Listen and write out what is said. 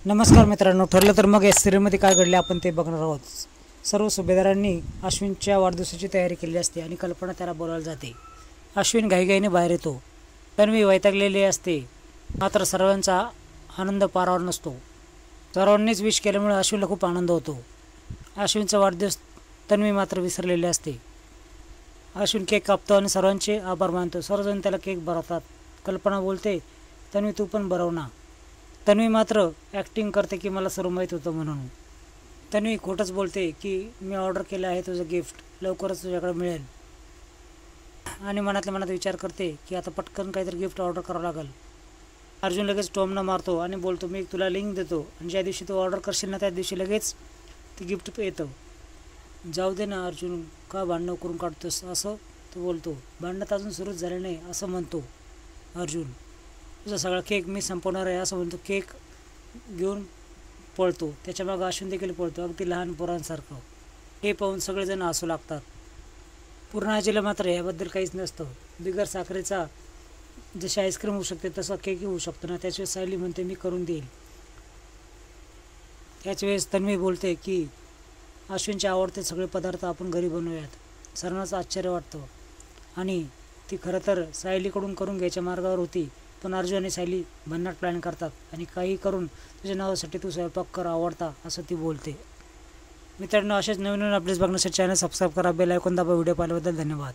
नमस्कार मित्रांनो, ठरलं तर मग या सिरियलमध्ये काय घडले आपण ते बघणार आहोत. सर्व सुभेदारांनी अश्विनच्या वाढदिवसाची तयारी केली असते आणि कल्पना त्याला बोलायला जाते. अश्विन घाईघाईने बाहेर येतो. तन्वी वैतागलेली असते, मात्र सर्वांचा आनंद पारावर नसतो. सर्वांनीच विश केल्यामुळे अश्विनला खूप आनंद होतो. अश्विनचा वाढदिवस तन्वी मात्र विसरलेली असते. अश्विन केक कापतो आणि सर्वांचे आभार मानतो. सर्वजण त्याला केक भरवतात. कल्पना बोलते, तन्वी तू पण भरव ना. तन्वी मात्र ॲक्टिंग करते की मला सर्व माहीत होतं म्हणून. तन्वी खोटंच बोलते की मी ऑर्डर केलं आहे तुझं गिफ्ट, लवकरच तुझ्याकडे मिळेल. आणि मनातल्या मनात विचार करते की आता पटकन काहीतरी गिफ्ट ऑर्डर करावं लागेल. अर्जुन लगेच टॉमना मारतो आणि बोलतो, मी तुला लिंक देतो आणि ज्या दिवशी तू ऑर्डर करशील ना त्या दिवशी लगेच ते गिफ्ट येतं. जाऊ दे ना अर्जुन, का भांडणं करून काढतोस असं तो बोलतो. भांडणात अजून सुरूच झाले नाही असं म्हणतो अर्जुन. तुझा सगळा केक मी संपवणार आहे असं म्हणतो. केक घेऊन पळतो. त्याच्या मागं अश्विन देखील पळतो, अगदी लहान पोरांसारखं. हे पाहून सगळेजण हसू लागतात. पूर्ण आजीला मात्र याबद्दल काहीच नसतं. बिगर साखरेचा जशी आईस्क्रीम होऊ शकते तसा केकही होऊ शकतो ना. त्याच्यावेळेस सायली म्हणते मी करून देईल. त्याच वेळेस तन्वी बोलते की अश्विनचे आवडते सगळे पदार्थ आपण घरी बनवूयात. सर्वांनाच आश्चर्य वाटतं आणि ती खरं तर सायलीकडून करून घ्यायच्या मार्गावर होती. पण अर्जुन आणि सायली भन्नाट प्लॅन करतात आणि काही करून तुझ्या नावासाठी तू स्वयंपाक कर आवडता असं ती बोलते. मित्रांनो, असेच नवीन नवीन अपडेट्स बघण्यासाठी चॅनल सबस्क्राईब करा, बेल आयकॉन दाबा. व्हिडिओ पाहिल्याबद्दल धन्यवाद.